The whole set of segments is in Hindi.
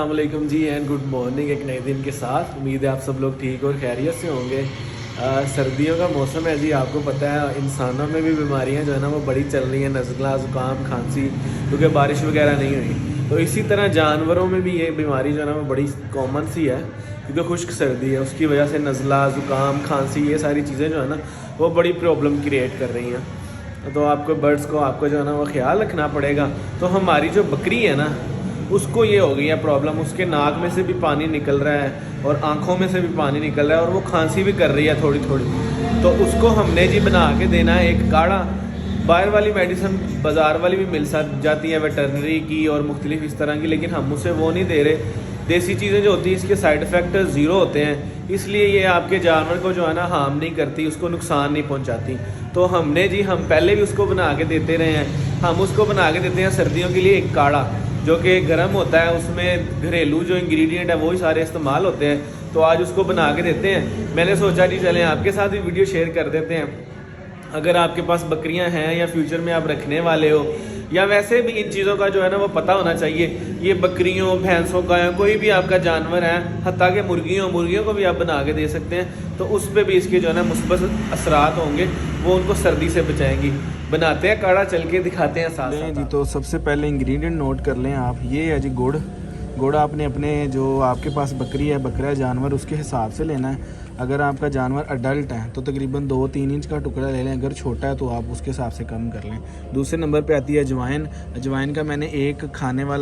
अस्सलामुअलैकुम जी एंड गुड मॉर्निंग। एक नए दिन के साथ उम्मीद है आप सब लोग ठीक और खैरियत से होंगे। सर्दियों का मौसम है जी, आपको पता है इंसानों में भी बीमारियां जो है ना वो बड़ी चल रही हैं, नज़ला ज़ुकाम खांसी, क्योंकि बारिश वगैरह नहीं हुई। तो इसी तरह जानवरों में भी ये बीमारी जो है ना वो बड़ी कॉमन सी है, क्योंकि खुश्क सर्दी है, उसकी वजह से नज़ला ज़ुकाम खांसी ये सारी चीज़ें जो है ना वो बड़ी प्रॉब्लम क्रिएट कर रही हैं। तो आपको बर्ड्स को आपको जो है ना वो ख्याल रखना पड़ेगा। तो हमारी जो बकरी है ना उसको ये हो गई है प्रॉब्लम, उसके नाक में से भी पानी निकल रहा है और आँखों में से भी पानी निकल रहा है और वो खांसी भी कर रही है थोड़ी थोड़ी। तो उसको हमने जी बना के देना है एक काढ़ा। बाहर वाली मेडिसिन बाज़ार वाली भी मिल जाती है वेटरनरी की और मुख्तलिफ इस तरह की, लेकिन हम उसे वो नहीं दे रहे। देसी चीज़ें जो होती हैं इसके साइड इफ़ेक्ट ज़ीरो होते हैं, इसलिए ये आपके जानवर को जो है ना हार्म नहीं करती, उसको नुकसान नहीं पहुंचाती। तो हमने जी हम पहले भी उसको बना के देते रहे हैं। हम उसको बना के देते हैं सर्दियों के लिए एक काढ़ा जो कि गर्म होता है, उसमें घरेलू जो इंग्रेडिएंट है वही सारे इस्तेमाल होते हैं। तो आज उसको बना के देते हैं। मैंने सोचा जी चलें आपके साथ भी वीडियो शेयर कर देते हैं। अगर आपके पास बकरियां हैं या फ्यूचर में आप रखने वाले हो, या वैसे भी इन चीज़ों का जो है ना वो पता होना चाहिए। ये बकरियों भैंसों का या कोई भी आपका जानवर है, हत्ता के मुर्गियों को भी आप बना के दे सकते हैं। तो उस पर भी इसके जो है ना मुस्बत असरात होंगे, वो उनको सर्दी से बचाएंगी। बनाते हैं काढ़ा, चल के दिखाते हैं साथ साथ जी। तो सबसे पहले इंग्रेडिएंट नोट कर लें आप। ये है जी गुड़ आपने अपने जो आपके पास बकरी है, बकरा जानवर, उसके हिसाब से लेना है। अगर आपका जानवर अडल्ट है तो तकरीबन 2-3 इंच का टुकड़ा ले लें, अगर छोटा है तो आप उसके हिसाब से कम कर लें। दूसरे नंबर पे आती है अजवाइन। अजवाइन का मैंने एक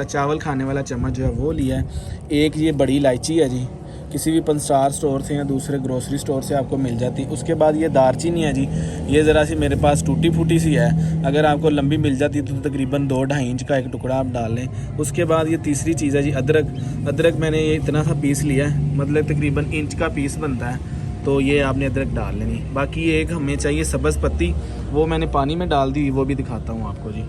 चावल खाने वाला चम्मच जो है वो लिया है। एक ये बड़ी इलायची है जी, किसी भी 5 स्टार स्टोर से या दूसरे ग्रोसरी स्टोर से आपको मिल जाती है। उसके बाद ये दारचीनी है जी, ये ज़रा सी मेरे पास टूटी फूटी सी है, अगर आपको लंबी मिल जाती तो तकरीबन 2-2.5 इंच का एक टुकड़ा आप डाल लें। उसके बाद ये तीसरी चीज़ है जी अदरक मैंने ये इतना सा पीस लिया है, मतलब तकरीबन इंच का पीस बनता है, तो ये आपने अदरक डाल लेनी। बाकी एक हमें चाहिए सब्ज़ पत्ती, वो मैंने पानी में डाल दी, वो भी दिखाता हूँ आपको जी।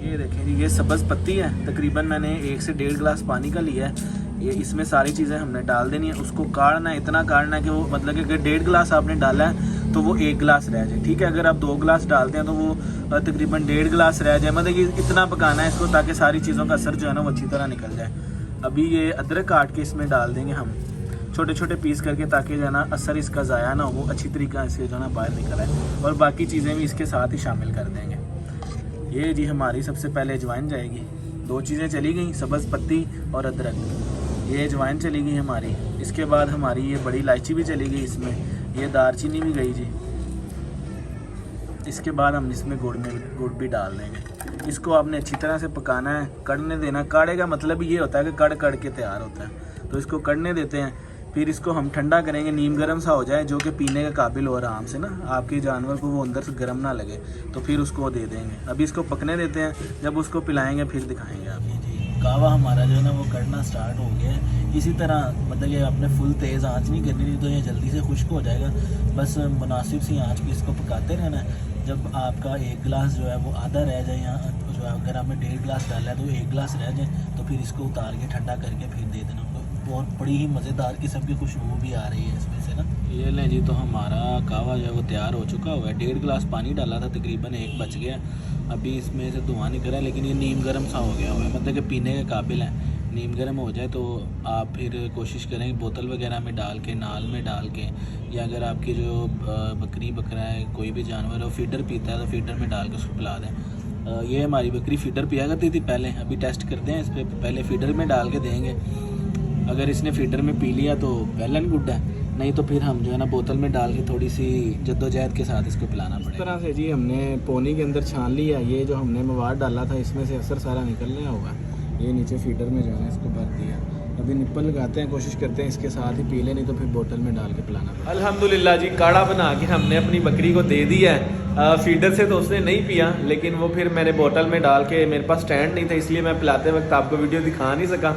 ये देखें जी, ये सब्ज़ पत्ती है, तकरीबन मैंने 1 से 1.5 गिलास पानी का लिया है। ये इसमें सारी चीज़ें हमने डाल देनी है। उसको काढ़ना है, इतना काढ़ना है कि वो मतलब कि अगर 1.5 गिलास आपने डाला है तो वो 1 गिलास रह जाए, ठीक है। अगर आप 2 गिलास डालते हैं तो वो तकरीबन 1.5 गिलास रह जाए, मतलब कि इतना पकाना है इसको ताकि सारी चीज़ों का असर जो है ना वो अच्छी तरह निकल जाए। अभी ये अदरक काट के इसमें डाल देंगे हम छोटे छोटे पीस करके, ताकि जो है ना असर इसका ज़ाया ना हो, वो अच्छी तरीके से जो है ना बाहर निकल आए। और बाकी चीज़ें भी इसके साथ ही शामिल कर देंगे। ये जी हमारी सबसे पहले अजवाइन जाएगी। 2 चीज़ें चली गई, सब्ज़ पत्ती और अदरक, ये अजवाइन चली गई हमारी। इसके बाद हमारी ये बड़ी इलायची भी चली गई इसमें, ये दारचीनी भी गई जी। इसके बाद हम इसमें गुड़ भी डाल देंगे। इसको आपने अच्छी तरह से पकाना है, कड़ने देना। काढ़े का मतलब ये होता है कि कड़ के तैयार होता है, तो इसको कड़ने देते हैं। फिर इसको हम ठंडा करेंगे, नीम गर्म सा हो जाए, जो कि पीने के काबिल हो आराम से ना, आपके जानवर को वो अंदर से गर्म ना लगे, तो फिर उसको दे देंगे। अभी इसको पकने देते हैं, जब उसको पिलाएंगे फिर दिखाएंगे आप। जी कावा हमारा जो है ना वो कड़ना स्टार्ट हो गया है। इसी तरह मतलब कि आपने फुल तेज़ आंच नहीं करनी, नहीं तो ये जल्दी से खुश्क हो जाएगा। बस मुनासिब सी आंच पे इसको पकाते रहना है। जब आपका 1 गिलास जो है वो आधा रह जाए, या जो है अगर आपने 1.5 गिलास डाला है तो 1 गिलास रह जाए, तो फिर इसको उतार के ठंडा करके फिर दे देना। और बड़ी ही मज़ेदार किस्म की खुशबू भी आ रही है इसमें से ना। ये लें जी, तो हमारा कावा जो है वो तैयार हो चुका हुआ है। 1.5 गिलास पानी डाला था, तकरीबन 1 बच गया। अभी इसमें से धुआं निकल रहा है, लेकिन ये नीम गर्म सा हो गया हुआ है, मतलब कि पीने के काबिल है। नीम गर्म हो जाए तो आप फिर कोशिश करें बोतल वगैरह में डाल के, नाल में डाल के, या अगर आपकी जो बकरी बकरा है, कोई भी जानवर है, फीडर पीता है तो फीडर में डाल के उसको पिला दें। ये हमारी बकरी फीडर पिया करती थी पहले, अभी टेस्ट करते हैं इस पर, पहले फीडर में डाल के देंगे। अगर इसने फीडर में पी लिया तो वेल एंड गुड है, नहीं तो फिर हम जो है ना बोतल में डाल के थोड़ी सी जद्दोजहद के साथ इसको पिलाना पड़ेगा। इस तरह से जी हमने पोनी के अंदर छान लिया। ये जो हमने मवाद डाला था इसमें से असर सारा निकलने होगा। ये नीचे फीडर में जो है ना इसको भर दिया। अभी निप्पल लगाते हैं, कोशिश करते हैं इसके साथ ही पी ले, नहीं तो फिर बोतल में डाल के पिलाना पड़ेगा। अल्हम्दुलिल्लाह जी, काढ़ा बना के हमने अपनी बकरी को दे दिया है। फीडर से तो उसने नहीं पिया, लेकिन वो फिर मैंने बोतल में डाल के, मेरे पास स्टैंड नहीं था इसलिए मैं पिलाते वक्त आपको वीडियो दिखा नहीं सका,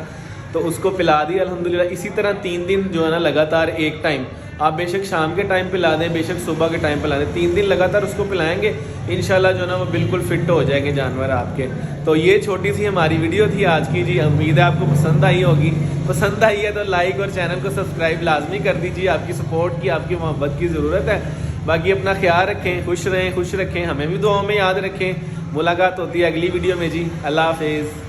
तो उसको पिला दिया अल्हम्दुलिल्लाह। इसी तरह 3 दिन जो है ना लगातार एक टाइम, आप बेशक शाम के टाइम पिला दें, बेशक सुबह के टाइम पिला दें, 3 दिन लगातार उसको पिलाएंगे, इंशाल्लाह जो है ना वो बिल्कुल फिट हो जाएंगे जानवर आपके। तो ये छोटी सी हमारी वीडियो थी आज की जी। उम्मीद है आपको पसंद आई होगी। पसंद आई है तो लाइक और चैनल को सब्सक्राइब लाजमी कर दीजिए। आपकी सपोर्ट की, आपकी मोहब्बत की ज़रूरत है। बाकी अपना ख्याल रखें, खुश रहें, खुश रखें, हमें भी दुआओं में याद रखें। मुलाकात होती है अगली वीडियो में जी। अल्लाह हाफिज़।